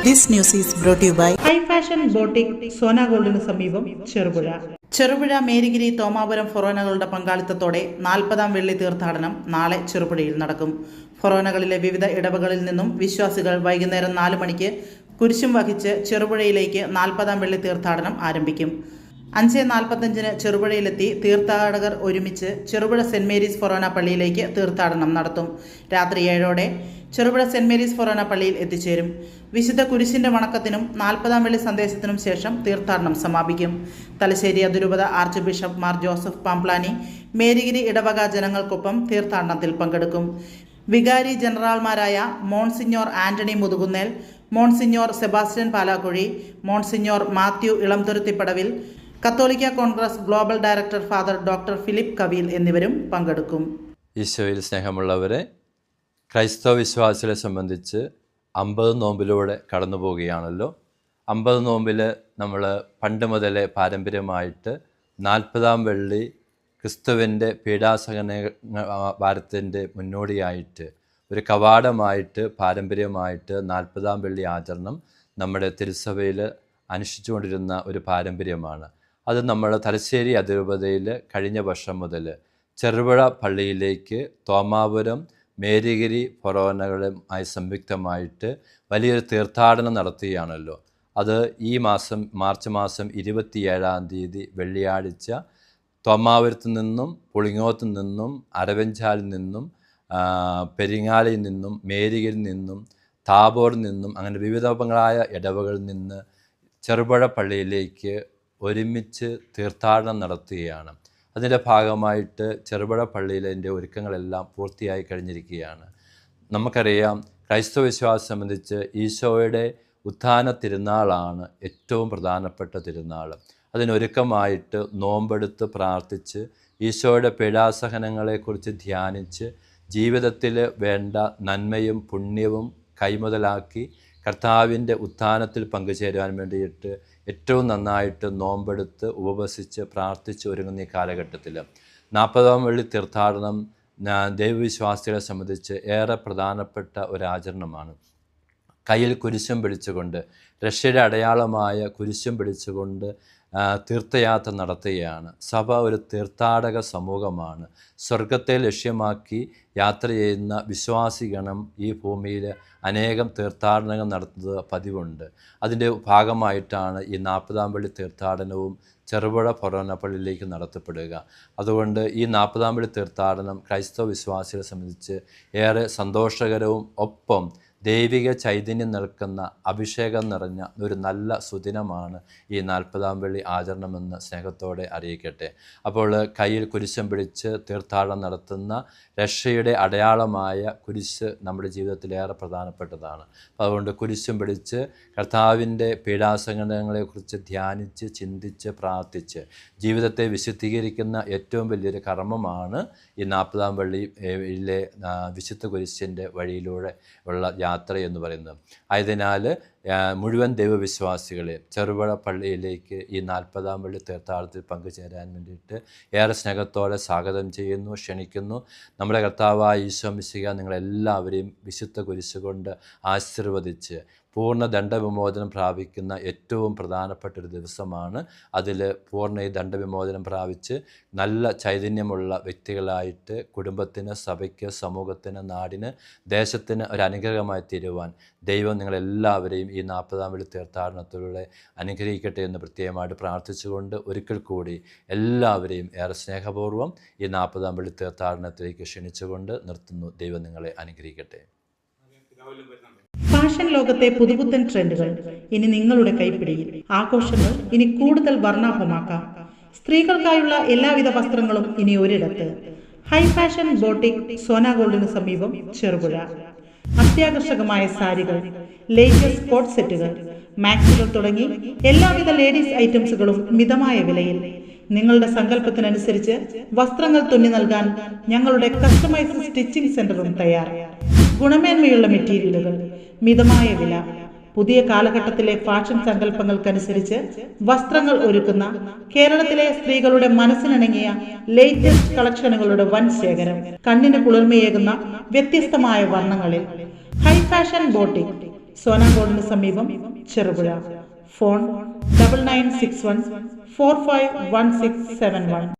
This news is brought to you by high fashion boutique Sona ഗോൾഡിന് സമീപം ചെറുപുഴ. ചെറുപുഴ മേരിഗിരി തോമാപുരം ഫൊറോനകളുടെ പങ്കാളിത്തത്തോടെ 40-ാം വെള്ളി തീർത്ഥാടനം നാളെ ചെറുപുഴയിൽ നടക്കും. ഫൊറോനകളിലെ വിവിധ ഇടവകളിൽ നിന്നും വിശ്വാസികൾ വൈകുന്നേരം 4 മണിക്ക് കുരിശും വഹിച്ച് ചെറുപുഴയിലേക്ക് 40-ാം വെള്ളി തീർത്ഥാടനം ആരംഭിക്കും. 5:45 ചെറുപുഴയിലെത്തി തീർത്ഥാടകർ ഒരുമിച്ച് ചെറുപുഴ സെന്റ് മേരീസ് ഫൊറോന പള്ളിയിലേക്ക് തീർത്ഥാടനം നടത്തും. രാത്രി 7ഓടെ ചെറുപുഴ സെന്റ് മേരീസ് ഫൊറോന പള്ളിയിൽ എത്തിച്ചേരും. വിശുദ്ധ കുരിശിന്റെ വണക്കത്തിനും 40-ാം വെള്ളി സന്ദേശത്തിനും ശേഷം തീർത്ഥാടനം സമാപിക്കും. തലശ്ശേരി അതിരൂപത archbishop Mar Joseph Pamplany Marygiri ഇടവക ജനങ്ങൾക്കൊപ്പം തീർത്ഥാടനത്തിൽ പങ്കെടുക്കും. വികാരി ജനറൽമാരായ monsignor Antony Muthukunnel, monsignor Sebastian Palakuzhy, monsignor Mathew Elamthuruthippadavil, കത്തോലിക്ക Congress global director father doctor Philip Kaveel എന്നിവരും പങ്കെടുക്കും. ഈശോയിൽ സ്നേഹമുള്ളവരെ, ക്രൈസ്തവ വിശ്വാസികളെ സംബന്ധിച്ച് 50 നോമ്പിലൂടെ കടന്നു പോവുകയാണല്ലോ. 50 നോമ്പിൽ നമ്മൾ പണ്ട് മുതലേ പാരമ്പര്യമായിട്ട് 40-ാം വെള്ളി ക്രിസ്തുവിൻ്റെ പീഡാസഹന വാരത്തിൻ്റെ മുന്നോടിയായിട്ട് ഒരു കവാടമായിട്ട് പാരമ്പര്യമായിട്ട് 40-ാം വെള്ളി ആചരണം നമ്മുടെ തിരുസഭയിൽ അനുഷ്ഠിച്ചുകൊണ്ടിരുന്ന ഒരു പാരമ്പര്യമാണ്. അത് നമ്മൾ തലശ്ശേരി അതിരൂപതയിൽ കഴിഞ്ഞ വർഷം മുതൽ ചെറുപുഴ പള്ളിയിലേക്ക് തോമാപുരം മേരിഗിരി ഫൊറോനകളുമായി സംയുക്തമായിട്ട് വലിയൊരു തീർത്ഥാടനം നടത്തുകയാണല്ലോ. അത് ഈ മാസം മാർച്ച് മാസം 27-ാം തീയതി വെള്ളിയാഴ്ച തോമാപുരത്തു നിന്നും പുളിങ്ങോത്തു നിന്നും അരവഞ്ചാലിൽ നിന്നും പെരിങ്ങാലിൽ നിന്നും മേരിഗിരിൽ നിന്നും താബോറിൽ നിന്നും അങ്ങനെ വിവിധങ്ങളായ ഇടവകളിൽ നിന്ന് ചെറുപുഴ പള്ളിയിലേക്ക് ഒരുമിച്ച് തീർത്ഥാടനം നടത്തുകയാണ്. അതിൻ്റെ ഭാഗമായിട്ട് ചെറുപുഴ പള്ളിയിലെ ഒരുക്കങ്ങളെല്ലാം പൂർത്തിയായി കഴിഞ്ഞിരിക്കുകയാണ്. നമുക്കറിയാം, ക്രൈസ്തവ വിശ്വാസം സംബന്ധിച്ച് ഈശോയുടെ ഉത്ഥാന തിരുനാളാണ് ഏറ്റവും പ്രധാനപ്പെട്ട തിരുനാൾ. അതിനൊരുക്കമായിട്ട് നോമ്പെടുത്ത് പ്രാർത്ഥിച്ച് ഈശോയുടെ പീഡാസഹനങ്ങളെക്കുറിച്ച് ധ്യാനിച്ച് ജീവിതത്തിൽ വേണ്ട നന്മയും പുണ്യവും കൈമുതലാക്കി കർത്താവിൻ്റെ ഉത്ഥാനത്തിൽ പങ്കുചേരുവാൻ വേണ്ടിയിട്ട് ഏറ്റവും നന്നായിട്ട് നോമ്പെടുത്ത് ഉപവസിച്ച് പ്രാർത്ഥിച്ച് ഒരുങ്ങുന്ന ഈ കാലഘട്ടത്തിൽ 40-ാം വെള്ളി തീർത്ഥാടനം ദൈവവിശ്വാസികളെ സംബന്ധിച്ച് ഏറെ പ്രധാനപ്പെട്ട ഒരാചരണമാണ്. കയ്യിൽ കുരിശും പിടിച്ചുകൊണ്ട്, രക്ഷയുടെ അടയാളമായ കുരിശും പിടിച്ചുകൊണ്ട് തീർത്ഥയാത്ര നടത്തുകയാണ്. സഭ ഒരു തീർത്ഥാടക സമൂഹമാണ്. സ്വർഗത്തെ ലക്ഷ്യമാക്കി യാത്ര ചെയ്യുന്ന വിശ്വാസിഗണം ഈ ഭൂമിയിൽ അനേകം തീർത്ഥാടനങ്ങൾ നടത്തുന്നത് പതിവുണ്ട്. അതിൻ്റെ ഭാഗമായിട്ടാണ് ഈ 40-ാം വെള്ളി തീർത്ഥാടനവും ചെറുപുഴ ഫൊറോന പള്ളിയിലേക്ക് നടത്തപ്പെടുക. അതുകൊണ്ട് ഈ 40-ാം വെള്ളി തീർത്ഥാടനം ക്രൈസ്തവ വിശ്വാസികളെ സംബന്ധിച്ച് ഏറെ സന്തോഷകരവും ഒപ്പം ദൈവിക ചൈതന്യം നിൽക്കുന്ന അഭിഷേകം നിറഞ്ഞ ഒരു നല്ല സുദിനമാണ് ഈ 40-ാം വെള്ളി ആചരണമെന്ന് സ്നേഹത്തോടെ അറിയിക്കട്ടെ. അപ്പോൾ കയ്യിൽ കുരിശം പിടിച്ച് തീർത്ഥാടനം നടത്തുന്ന രക്ഷയുടെ അടയാളമായ കുരിശ് നമ്മുടെ ജീവിതത്തിൽ ഏറെ പ്രധാനപ്പെട്ടതാണ്. അതുകൊണ്ട് കുരിശും പിടിച്ച് കർത്താവിൻ്റെ പീഡാസഹനങ്ങളെക്കുറിച്ച് ധ്യാനിച്ച് ചിന്തിച്ച് പ്രാർത്ഥിച്ച് ജീവിതത്തെ വിശുദ്ധീകരിക്കുന്ന ഏറ്റവും വലിയൊരു കർമ്മമാണ് ഈ 40-ാം വെള്ളിയിലെ വിശുദ്ധ കുരിശിൻ്റെ വഴിയിലൂടെ ഉള്ള യാത്ര എന്ന് പറയുന്നത്. ആയതിനാൽ മുഴുവൻ ദൈവവിശ്വാസികളെ ചെറുപുഴ പള്ളിയിലേക്ക് ഈ 40-ാം വെള്ളി തീർത്ഥാടനത്തിൽ പങ്കുചേരാൻ വേണ്ടിയിട്ട് ഏറെ സ്നേഹത്തോടെ സ്വാഗതം ചെയ്യുന്നു, ക്ഷണിക്കുന്നു. നമ്മുടെ കർത്താവായ ഈശോ മിശിഹാ നിങ്ങളെല്ലാവരെയും വിശുദ്ധ കുരിശ് കൊണ്ട് ആശീർവദിച്ച് പൂർണ്ണ ദണ്ഡവിമോചനം പ്രാപിക്കുന്ന ഏറ്റവും പ്രധാനപ്പെട്ട ഒരു ദിവസമാണ്. അതിൽ പൂർണ്ണ ഈ ദണ്ഡവിമോചനം പ്രാപിച്ച് നല്ല ചൈതന്യമുള്ള വ്യക്തികളായിട്ട് കുടുംബത്തിന്, സഭയ്ക്ക്, സമൂഹത്തിന്, നാടിന്, ദേശത്തിന് ഒരു അനുഗ്രഹമായി തീരുവാൻ ദൈവം നിങ്ങളെല്ലാവരെയും ഈ 40-ാം വെള്ളി തീർത്ഥാടനത്തിലൂടെ അനുഗ്രഹിക്കട്ടെ എന്ന് പ്രത്യേകമായിട്ട് പ്രാർത്ഥിച്ചുകൊണ്ട് ഒരിക്കൽ കൂടി എല്ലാവരെയും ഏറെ സ്നേഹപൂർവ്വം ഈ 40-ാം വെള്ളി തീർത്ഥാടനത്തിലേക്ക് ക്ഷണിച്ചുകൊണ്ട് നിർത്തുന്നു. ദൈവം നിങ്ങളെ അനുഗ്രഹിക്കട്ടെ. ഫാഷൻ ലോകത്തെ പുതുപുത്തൻ ട്രെൻഡുകൾ ഇനി നിങ്ങളുടെ കൈപ്പിടിയിൽ. ആഘോഷങ്ങൾ ഇനി കൂടുതൽ വർണ്ണാഭമാക്കാം. സ്ത്രീകൾക്കായുള്ള എല്ലാവിധ വസ്ത്രങ്ങളും ഇനി ഒരിടത്ത്. ഹൈ ഫാഷൻ ബോട്ടിക് സോന ഗോൾഡിന് സമീപം ചെറുപുഴ. അത്യാകർഷകമായ സാരികൾ, ലേറ്റസ്റ്റ് കോട്ട് സെറ്റുകൾ, മാക്സികൾ തുടങ്ങി എല്ലാവിധ ലേഡീസ് ഐറ്റംസുകളും മിതമായ വിലയിൽ. നിങ്ങളുടെ സങ്കല്പത്തിനനുസരിച്ച് വസ്ത്രങ്ങൾ തുന്നി നൽകാൻ ഞങ്ങളുടെ കസ്റ്റമൈസ്ഡ് സ്റ്റിച്ചിങ് സെന്ററും തയ്യാർ. ഗുണമേന്മയുള്ള മെറ്റീരിയലുകൾ, മിതമായ വില, പുതിയ കാലഘട്ടത്തിലെ ഫാഷൻ സങ്കല്പങ്ങൾക്കനുസരിച്ച് വസ്ത്രങ്ങൾ ഒരുക്കുന്ന കേരളത്തിലെ സ്ത്രീകളുടെ മനസ്സിനിണങ്ങിയ ലേറ്റസ്റ്റ് കളക്ഷനുകളുടെ വൻ ശേഖരം. കണ്ണിന് കുളിർമയേകുന്ന വ്യത്യസ്തമായ വർണ്ണങ്ങളിൽ ഹൈ ഫാഷൻ ബോട്ടിക് സോനാങ്കോടിന് സമീപം, ചെറുപുഴ. ഫോൺ 9961451671.